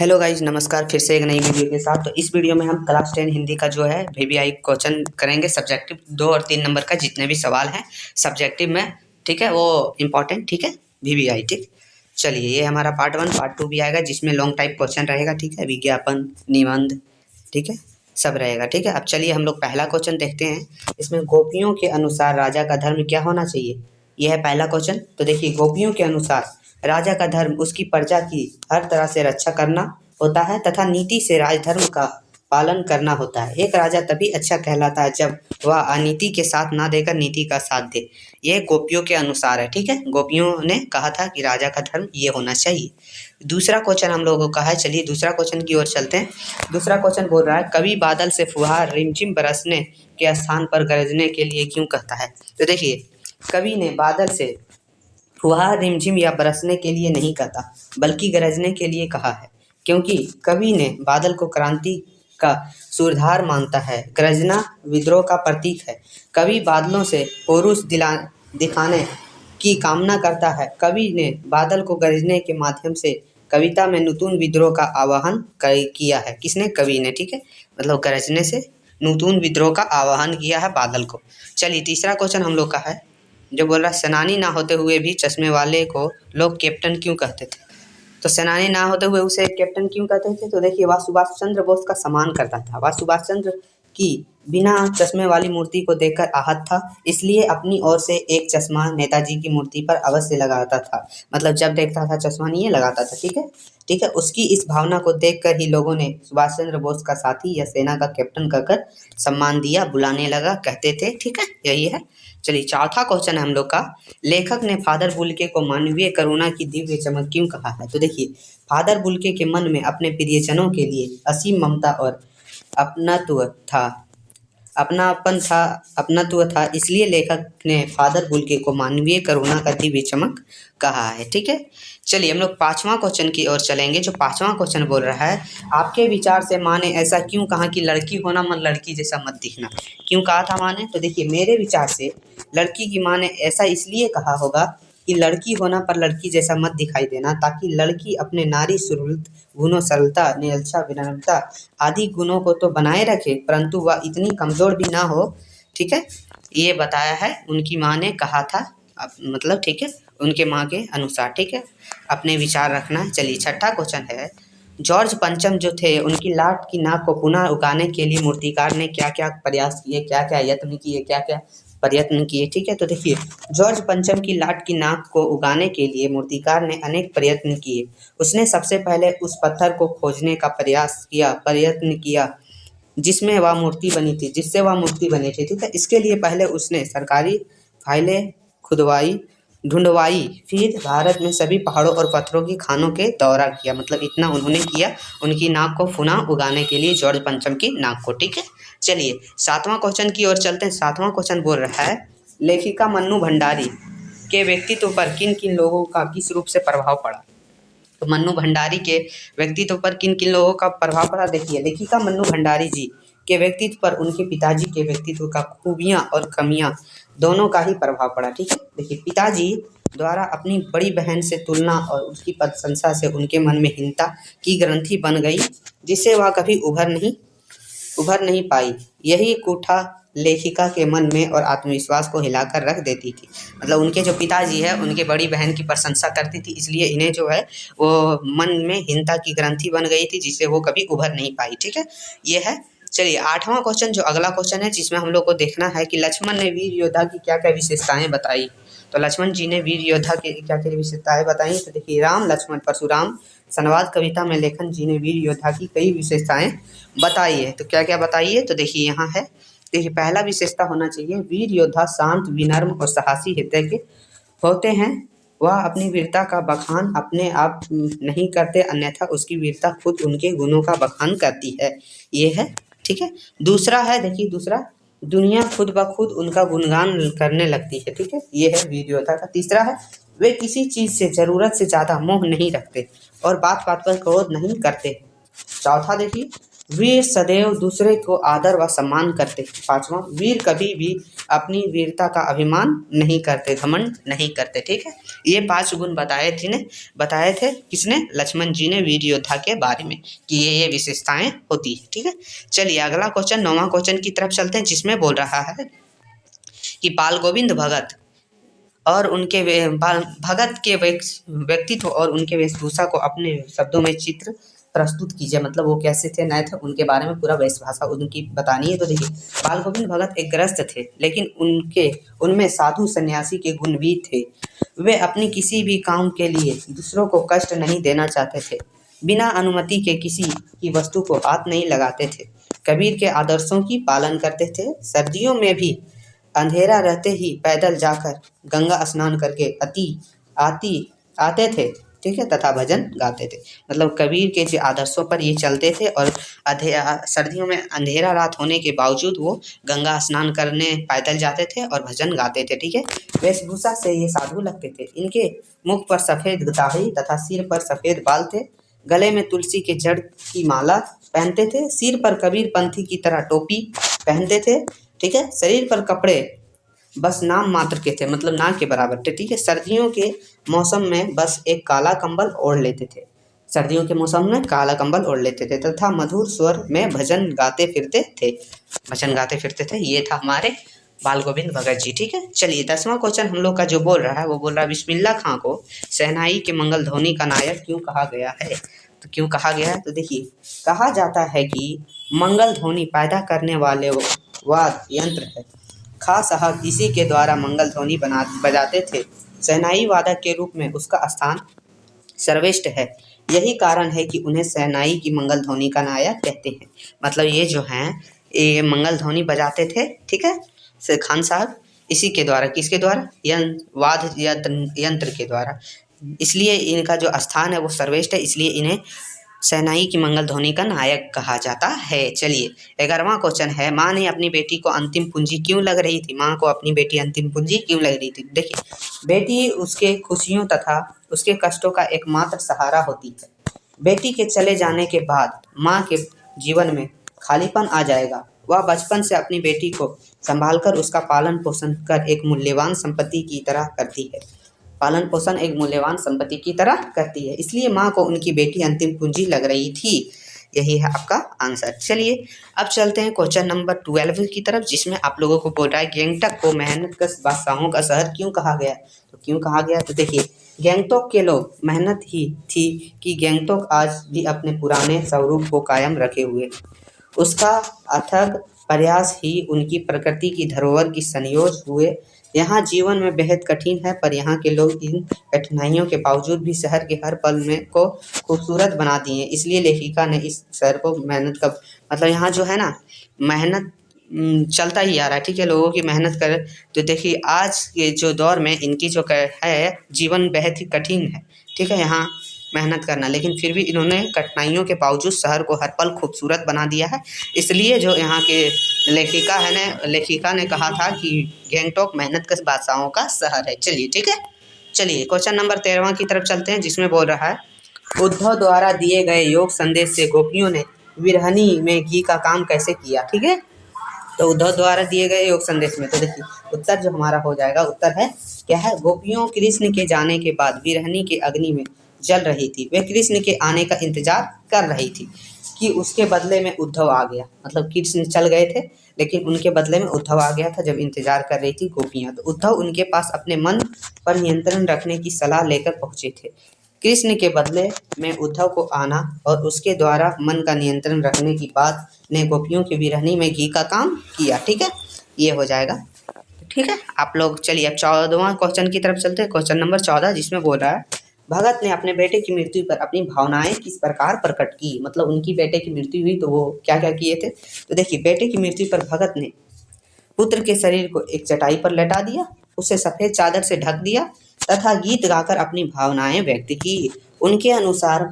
Hello guys, नमस्कार। फिर से एक नई वीडियो के साथ। तो इस वीडियो में हम क्लास 10 हिंदी का जो है वीवीआई क्वेश्चन करेंगे। सब्जेक्टिव 2 और 3 नंबर का जितने भी सवाल हैं सब्जेक्टिव में, ठीक है, वो इम्पोर्टेंट, ठीक है, वीवीआई, ठीक। चलिए, ये हमारा पार्ट 1। पार्ट 2 भी आएगा जिसमें लॉन्ग टाइप क्वेश्चन रहेगा, ठीक है, विज्ञापन, निबंध, ठीक है, सब रहेगा, ठीक है। अब चलिए हम लोग पहला क्वेश्चन देखते हैं। इसमें गोपियों के अनुसार राजा का धर्म क्या होना चाहिए, यह है पहला क्वेश्चन। तो देखिए, गोपियों के अनुसार राजा का धर्म उसकी प्रजा की हर तरह से रक्षा करना होता है तथा नीति से राजधर्म का पालन करना होता है। एक राजा तभी अच्छा कहलाता है जब वह अनीति के साथ ना देकर नीति का साथ दे। यह गोपियों के अनुसार है, ठीक है। गोपियों ने कहा था कि राजा का धर्म ये होना चाहिए। दूसरा क्वेश्चन हम लोगों का है। चलिए दूसरा क्वेश्चन की ओर चलते हैं। दूसरा क्वेश्चन बोल रहा है, कवि बादल से फुहार रिमझिम बरसने के स्थान पर गरजने के लिए क्यों कहता है। तो देखिए, कवि ने बादल से फुहार रिमझिम या बरसने के लिए नहीं कहता बल्कि गरजने के लिए कहा है, क्योंकि कवि ने बादल को क्रांति का सूरधार मानता है। गरजना विद्रोह का प्रतीक है। कवि बादलों से पौरुष दिखाने की कामना करता है। कवि ने बादल को गरजने के माध्यम से कविता में नूतन विद्रोह का आह्वान किया है। किसने? कवि ने, ठीक है। मतलब गरजने से नूतन विद्रोह का आह्वान किया है बादल को। चलिए तीसरा क्वेश्चन हम लोग का है, जो बोल रहा है, सेनानी ना होते हुए भी चश्मे वाले को लोग कैप्टन क्यों कहते थे। तो सेनानी ना होते हुए उसे कैप्टन क्यों कहते थे। तो देखिए, वह सुभाष चंद्र बोस का सम्मान करता था। वह सुभाष चंद्र की बिना चश्मे वाली मूर्ति को देखकर आहत था, इसलिए अपनी ओर से एक चश्मा नेताजी की मूर्ति पर अवश्य लगाता था। मतलब जब देखता था चश्मा नहीं लगाता था, ठीक है, ठीक है। उसकी इस भावना को देखकर ही लोगों ने सुभाष चंद्र बोस का साथी या सेना का कैप्टन कहकर सम्मान दिया, बुलाने लगा, कहते थे, ठीक है, यही है। चलिए चौथा क्वेश्चन है हम लोग का, लेखक ने फादर बुल्के को मानवीय करुणा की दिव्य चमक क्यों कहा है। तो देखिए, फादर बुल्के के मन में अपने प्रियजनों के लिए असीम ममता और अपनत्व था अपनत्व था, इसलिए लेखक ने फादर बुल्के को मानवीय करुणा का दिव्य चमक कहा है, ठीक है। चलिए हम लोग पांचवा क्वेश्चन की ओर चलेंगे। जो पांचवा क्वेश्चन बोल रहा है, आपके विचार से माँ ने ऐसा क्यों कहा कि लड़की होना मन लड़की जैसा मत दिखना। क्यों कहा था माँ ने। तो देखिए, मेरे विचार से लड़की की माँ ने ऐसा इसलिए कहा होगा कि लड़की होना पर लड़की जैसा मत दिखाई देना, ताकि लड़की अपने नारी सुलभ गुणों, सरलता, निरक्षा, विनम्रता आदि गुणों को तो बनाए रखे, परंतु वह इतनी कमजोर भी ना हो, ठीक है। ये बताया है उनकी माँ ने कहा था, मतलब ठीक है, उनके माँ के अनुसार, ठीक है, अपने विचार रखना। चलिए छठा क्वेश्चन है, जॉर्ज पंचम जो थे, उनकी लाट की नाक को पुनः उगाने के लिए मूर्तिकार ने क्या क्या प्रयास किए, क्या क्या यत्न किए, क्या क्या प्रयत्न किए, ठीक है। तो देखिए, जॉर्ज पंचम की लाट की नाक को उगाने के लिए मूर्तिकार ने अनेक प्रयत्न किए। उसने सबसे पहले उस पत्थर को खोजने का प्रयत्न किया जिसमें वह मूर्ति बनी थी, जिससे वह मूर्ति बनी थी, ठीक है। इसके लिए पहले उसने सरकारी फाइलें ढूंढवाई, फिर भारत में सभी पहाड़ों और पत्थरों की खानों के दौरा किया। मतलब इतना उन्होंने किया उनकी नाक को पुनः उगाने के लिए, जॉर्ज पंचम की नाक को, ठीक है। चलिए सातवां क्वेश्चन की ओर चलते हैं। सातवां क्वेश्चन बोल रहा है, लेखिका मन्नू भंडारी के व्यक्तित्व पर किन किन लोगों का किस रूप से प्रभाव पड़ा। तो मन्नू भंडारी के व्यक्तित्व पर किन किन लोगों का प्रभाव पड़ा। देखिए, लेखिका मन्नू भंडारी जी के व्यक्तित्व पर उनके पिताजी के व्यक्तित्व का खूबियाँ और कमियाँ दोनों का ही प्रभाव पड़ा, ठीक है। देखिए, पिताजी द्वारा अपनी बड़ी बहन से तुलना और उसकी प्रशंसा से उनके मन में हीनता की ग्रंथि बन गई, जिससे वह कभी उभर नहीं पाई। यही कूठा लेखिका के मन में और आत्मविश्वास को हिलाकर रख देती थी। मतलब उनके जो पिताजी है, उनके बड़ी बहन की प्रशंसा करती थी, इसलिए इन्हें जो है वो मन में हीनता की ग्रंथि बन गई थी, जिससे वो कभी उभर नहीं पाई, ठीक है, ये है। चलिए आठवां क्वेश्चन, जो अगला क्वेश्चन है, जिसमें हम लोग को देखना है कि लक्ष्मण ने वीर योद्धा की क्या क्या विशेषताएं बताई। तो लक्ष्मण जी ने वीर योद्धा के क्या क्या विशेषताएं बताई। तो देखिए, राम लक्ष्मण परशुराम संवाद कविता में लेखन जी ने वीर योद्धा की कई विशेषताएं बताई है। तो क्या क्या बताई है। तो देखिए यहाँ है, देखिए पहला विशेषता होना चाहिए, वीर योद्धा शांत, विनम्र और साहसी हृदय के होते हैं। वह अपनी वीरता का बखान अपने आप नहीं करते, अन्यथा उसकी वीरता खुद उनके गुणों का बखान करती है, ये है, ठीक है। दूसरा है, देखिए दूसरा, दुनिया खुद ब खुद उनका गुणगान करने लगती है, ठीक है, ये है वीर योद्धा का। तीसरा है, वे किसी चीज़ से ज़रूरत से ज़्यादा मोह नहीं रखते और बात बात पर क्रोध नहीं करते। चौथा देखिए, वीर सदैव दूसरे को आदर व सम्मान करते। पांचवा, वीर कभी भी अपनी वीरता का अभिमान नहीं करते, घमंड नहीं करते। ठीक है, ये 5 गुण बताए थे किसने? लक्ष्मण जी ने वीर योद्धा के बारे में कि ये विशेषताएं होती है। ठीक है, चलिए अगला क्वेश्चन, 9वां क्वेश्चन की तरफ चलते हैं, जिसमें बोल रहा है कि बाल गोविंद भगत और उनके भगत के व्यक्तित्व और उनके वेशभूषा को अपने शब्दों में चित्र प्रस्तुत कीजिए। मतलब वो कैसे थे, नए थे, उनके बारे में पूरा वेशभूषा उनकी बतानी है। तो देखिए, बाल गोविंद भगत एक ग्रस्त थे, लेकिन उनमें साधु सन्यासी के गुण भी थे। वे अपनी किसी भी काम के लिए दूसरों को कष्ट नहीं देना चाहते थे, बिना अनुमति के किसी की वस्तु को हाथ नहीं लगाते थे, कबीर के आदर्शों की पालन करते थे। सर्दियों में भी अंधेरा रहते ही पैदल जाकर गंगा स्नान करके आते थे। ठीक है, तथा भजन गाते थे। मतलब कबीर के जो आदर्शों पर ये चलते थे और सर्दियों में अंधेरा रात होने के बावजूद वो गंगा स्नान करने पैदल जाते थे और भजन गाते थे। ठीक है, वेशभूषा से ये साधु लगते थे। इनके मुख पर सफ़ेद दाढ़ी तथा सिर पर सफ़ेद बाल थे। गले में तुलसी के जड़ की माला पहनते थे। सिर पर कबीर पंथी की तरह टोपी पहनते थे। ठीक है, शरीर पर कपड़े बस नाम मात्र के थे, मतलब ना के बराबर थे। ठीक है, सर्दियों के मौसम में बस एक काला कंबल ओढ़ लेते थे। सर्दियों के मौसम में काला कंबल ओढ़ लेते थे तथा मधुर स्वर में भजन गाते फिरते थे। ये था हमारे बाल गोविंद भगत जी। ठीक है, चलिए 10वां क्वेश्चन हम लोग का जो बोल रहा है वो बोल रहा है बिस्मिल्लाह खां को शहनाई के मंगल ध्वनि का नायक क्यों कहा गया है? तो क्यों कहा गया है? तो देखिए, कहा जाता है कि मंगल ध्वनि पैदा करने वाले वाद्य यंत्र है। खास साहब इसी के द्वारा मंगल ध्वनि बजाते थे। शहनाई वादक के रूप में उसका स्थान सर्वश्रेष्ठ है। यही कारण है कि उन्हें शहनाई की मंगल ध्वनि का नायक कहते हैं। मतलब ये जो हैं ये मंगल ध्वनि बजाते थे। ठीक है, खान साहब इसी के द्वारा, किसके द्वारा? वाद्य यंत्र के द्वारा। इसलिए इनका जो स्थान है वो सर्वश्रेष्ठ है, इसलिए इन्हें शहनाई की मंगल ध्वनि का नायक कहा जाता है। चलिए 11वां क्वेश्चन है, माँ ने अपनी बेटी को अंतिम पूंजी क्यों लग रही थी? माँ को अपनी बेटी अंतिम पूंजी क्यों लग रही थी? देखिए, बेटी उसके खुशियों तथा उसके कष्टों का एकमात्र सहारा होती है। बेटी के चले जाने के बाद माँ के जीवन में खालीपन आ जाएगा। वह बचपन से अपनी बेटी को संभालकर उसका पालन पोषण कर एक मूल्यवान संपत्ति की तरह करती है। पालन पोषण एक मूल्यवान संपत्ति की तरह करती है, इसलिए माँ को उनकी बेटी अंतिम पूंजी लग रही थी। यही है आपका आंसर। चलिए अब चलते हैं क्वेश्चन नंबर 12 की तरफ, जिसमें आप लोगों को बोल रहा है गैंगटॉक को मेहनतकश बादशाहों का शहर क्यों कहा गया? तो क्यों कहा गया? तो देखिए, गैंगटॉक के लोग मेहनत ही थी कि गैंगटॉक आज भी अपने पुराने स्वरूप को कायम रखे हुए। उसका अथक प्रयास ही उनकी प्रकृति की धरोहर की संयोज हुए। यहाँ जीवन में बेहद कठिन है, पर यहाँ के लोग इन कठिनाइयों के बावजूद भी शहर के हर पल में को खूबसूरत बना दिए। इसलिए लेखिका ने इस शहर को मेहनत का, मतलब यहाँ जो है ना मेहनत चलता ही आ रहा है। ठीक है, लोगों की मेहनत कर, तो देखिए आज के जो दौर में इनकी जो है जीवन बेहद ही कठिन है। ठीक है, यहाँ मेहनत करना, लेकिन फिर भी इन्होंने कठिनाइयों के बावजूद शहर को हर पल खूबसूरत बना दिया है। इसलिए जो यहाँ के लेखिका ने कहा था कि गैंगटॉक मेहनतकश बादशाहों का शहर है। चलिए ठीक है, चलिए क्वेश्चन नंबर 13वां की तरफ चलते हैं, जिसमें बोल रहा है उद्धव द्वारा दिए गए योग संदेश से गोपियों ने विरहनी में घी का काम कैसे किया? ठीक है, तो उद्धव द्वारा दिए गए योग संदेश में, तो देखिए उत्तर जो हमारा हो जाएगा, उत्तर है क्या है? गोपियों कृष्ण के जाने के बाद विरहनी के अग्नि में जल रही थी। वे कृष्ण के आने का इंतजार कर रही थी कि उसके बदले में उद्धव आ गया। मतलब कृष्ण चल गए थे, लेकिन उनके बदले में उद्धव आ गया था। जब इंतजार कर रही थी गोपियाँ, तो उद्धव उनके पास अपने मन पर नियंत्रण रखने की सलाह लेकर पहुँचे थे। कृष्ण के बदले में उद्धव को आना और उसके द्वारा मन का नियंत्रण रखने की बात ने गोपियों की विरहनी में घी का काम किया। ठीक है, ये हो जाएगा। ठीक है, आप लोग चलिए अब 14वां क्वेश्चन की तरफ चलते हैं। क्वेश्चन नंबर 14, जिसमें बोल रहा है भगत ने अपने बेटे की मृत्यु पर अपनी भावनाएं किस प्रकार प्रकट की? मतलब उनकी बेटे की मृत्यु हुई तो वो क्या क्या किए थे? तो देखिए, बेटे की मृत्यु पर भगत ने पुत्र के शरीर को एक चटाई पर लेटा दिया, उसे सफ़ेद चादर से ढक दिया तथा गीत गाकर अपनी भावनाएं व्यक्त की। उनके अनुसार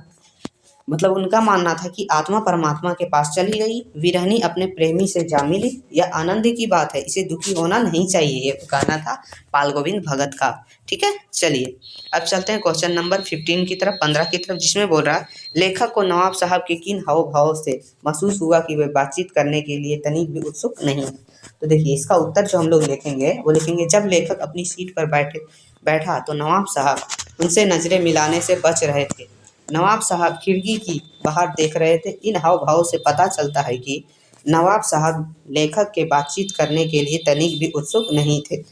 मतलब उनका मानना था कि आत्मा परमात्मा के पास चली गई, विरहनी अपने प्रेमी से जा मिली। यह आनंद की बात है, इसे दुखी होना नहीं चाहिए। ये कहना था पाल गोविंद भगत का। ठीक है, चलिए अब चलते हैं क्वेश्चन नंबर 15 की तरफ, 15 की तरफ, जिसमें बोल रहा है लेखक को नवाब साहब के किन हाव भाव से महसूस हुआ कि वे बातचीत करने के लिए तनिक भी उत्सुक नहीं है। तो देखिए इसका उत्तर जो हम लोग लिखेंगे वो लिखेंगे, जब लेखक अपनी सीट पर बैठा तो नवाब साहब उनसे नजरें मिलाने से बच रहे थे। नवाब साहब खिड़की की बाहर देख रहे थे। इन हाव भाव से पता चलता है कि नवाब साहब लेखक के बातचीत करने के लिए तनिक भी उत्सुक नहीं थे।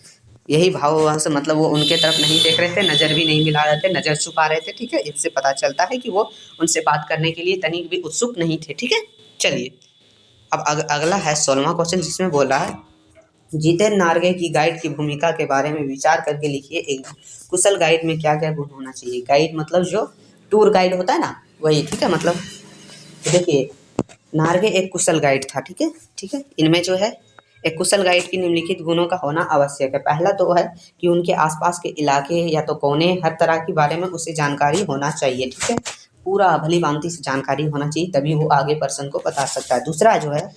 यही भाव वहाँ से मतलब वो उनके तरफ नहीं देख रहे थे, नज़र भी नहीं मिला रहे थे, नज़र छुपा रहे थे। ठीक है, इससे पता चलता है कि वो उनसे बात करने के लिए तनिक भी उत्सुक नहीं थे। ठीक है, चलिए अब अगला है 16वां क्वेश्चन, जिसमें बोला है जितेन नार्गे की गाइड की भूमिका के बारे में विचार करके लिखिए। एक कुशल गाइड में क्या क्या गुण होना चाहिए। गाइड मतलब जो टूर गाइड होता है ना, वही। ठीक है, मतलब देखिए नार्गे एक कुशल गाइड था। ठीक है, ठीक है, इनमें जो है एक कुशल गाइड की निम्नलिखित गुणों का होना आवश्यक है। पहला तो है कि उनके आसपास के इलाके या तो कोने हर तरह के बारे में उसे जानकारी होना चाहिए। ठीक है, पूरा भली भांति से जानकारी होना चाहिए, तभी वो आगे पर्सन को बता सकता है। दूसरा जो है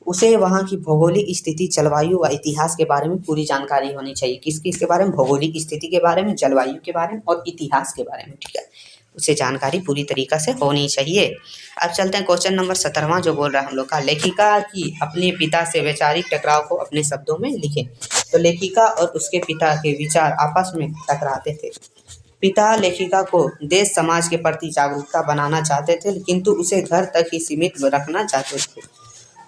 उसे वहाँ की भौगोलिक स्थिति, जलवायु व इतिहास के बारे में पूरी जानकारी होनी चाहिए। किस किस के बारे में? भौगोलिक स्थिति के बारे में, जलवायु के बारे में और इतिहास के बारे में। ठीक है, उसे जानकारी पूरी तरीक़ा से होनी चाहिए। अब चलते हैं क्वेश्चन नंबर 17वां, जो बोल रहा है हम लोग का लेखिका की अपने पिता से वैचारिक टकराव को अपने शब्दों में लिखें। तो लेखिका और उसके पिता के विचार आपस में टकराते थे। पिता लेखिका को देश समाज के प्रति जागरूकता बनाना चाहते थे, किंतु उसे घर तक ही सीमित रखना चाहते थे।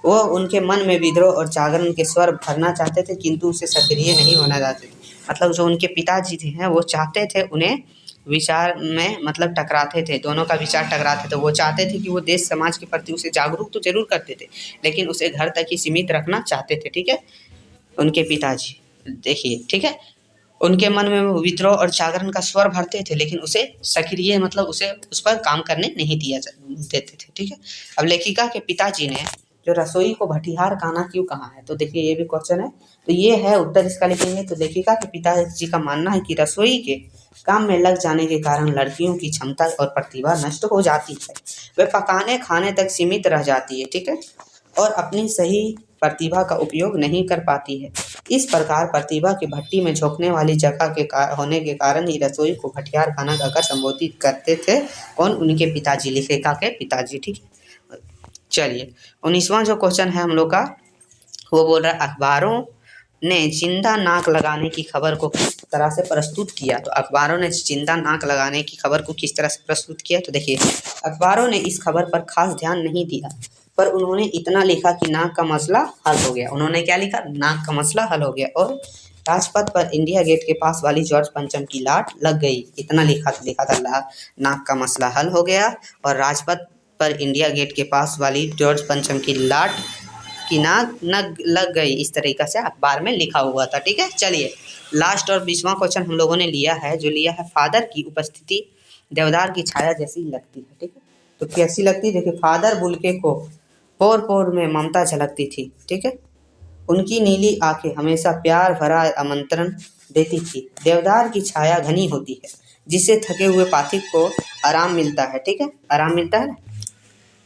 वो उनके मन में विद्रोह और जागरण के स्वर भरना चाहते थे, किंतु उसे सक्रिय नहीं होना चाहते थे। मतलब जो उनके पिताजी थे हैं वो चाहते थे, उन्हें विचार में मतलब टकराते थे, दोनों का विचार टकराते थे। वो चाहते थे कि वो देश समाज के प्रति उसे जागरूक तो जरूर करते थे, लेकिन उसे घर तक ही सीमित रखना चाहते थे। ठीक है, उनके पिताजी देखिए, ठीक है, उनके मन में वो विद्रोह और जागरण का स्वर भरते थे, लेकिन उसे सक्रिय मतलब उसे उस पर काम करने नहीं देते थे। ठीक है, अब लेखिका के पिताजी ने जो रसोई को भटियार खाना क्यों कहा है, तो देखिए ये भी क्वेश्चन है, तो ये है उत्तर इसका लिखेंगे। तो लेखिका के पिताजी का मानना है कि रसोई के काम में लग जाने के कारण लड़कियों की क्षमता और प्रतिभा नष्ट हो जाती है, वे पकाने खाने तक सीमित रह जाती है। ठीक है, और अपनी सही प्रतिभा का उपयोग नहीं कर पाती है। इस प्रकार प्रतिभा की भट्टी में झोंकने वाली जगह के होने के कारण ही रसोई को भटियार खाना कहकर संबोधित करते थे। कौन? उनके पिताजी, लेखिका के पिताजी। ठीक है, चलिए 19वां जो क्वेश्चन है हम लोग का, वो बोल रहा है अखबारों ने जिंदा नाक लगाने की खबर को किस तरह से प्रस्तुत किया। तो अखबारों ने जिंदा नाक लगाने की खबर को किस तरह से प्रस्तुत किया, तो देखिए अखबारों ने इस खबर पर खास ध्यान नहीं दिया, पर उन्होंने इतना लिखा कि नाक का मसला हल हो गया। उन्होंने क्या लिखा? नाक का मसला हल हो गया। और राजपथ पर इंडिया गेट के पास वाली जॉर्ज पंचम की लाट लग गई। इतना लिखा था नाक का मसला हल हो गया, और राजपथ पर इंडिया गेट के पास वाली जॉर्ज पंचम की लाट की नाक लग गई। इस तरीक़े से अखबार में लिखा हुआ था। ठीक है, चलिए लास्ट और 20वां क्वेश्चन हम लोगों ने लिया है, जो लिया है फादर की उपस्थिति देवदार की छाया जैसी लगती है। ठीक है, तो कैसी लगती है? देखिए फादर बुल्के को पोर पोर में ममता झलकती थी। ठीक है, उनकी नीली आंखें हमेशा प्यार भरा आमंत्रण देती थी। देवदार की छाया घनी होती है, जिससे थके हुए पाठक को आराम मिलता है। ठीक है, आराम मिलता है ना,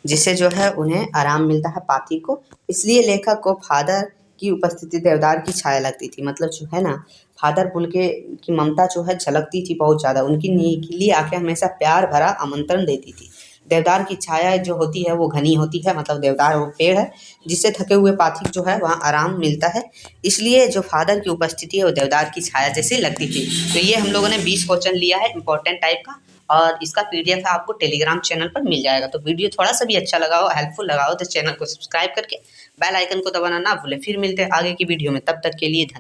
जिससे जो है उन्हें आराम मिलता है पाठक को। इसलिए लेखक को फादर की उपस्थिति देवदार की छाया लगती थी। मतलब जो है ना, फादर बुल्के की ममता जो है झलकती थी बहुत ज़्यादा। उनकी नीली आंखें हमेशा प्यार भरा आमंत्रण देती थी। देवदार की छाया जो होती है वो घनी होती है, मतलब देवदार वो पेड़ है जिससे थके हुए पाठक जो है वहाँ आराम मिलता है। इसलिए जो फादर की उपस्थिति है वो देवदार की छाया जैसी लगती थी। तो ये हम लोगों ने 20 क्वेश्चन लिया है इंपॉर्टेंट टाइप का, और इसका PDF आपको टेलीग्राम चैनल पर मिल जाएगा। तो वीडियो थोड़ा सा भी अच्छा लगा हो, हेल्पफुल लगा हो, तो चैनल को सब्सक्राइब करके बेल आइकन को दबाना ना भूलें। फिर मिलते हैं आगे की वीडियो में, तब तक के लिए धन्यवाद।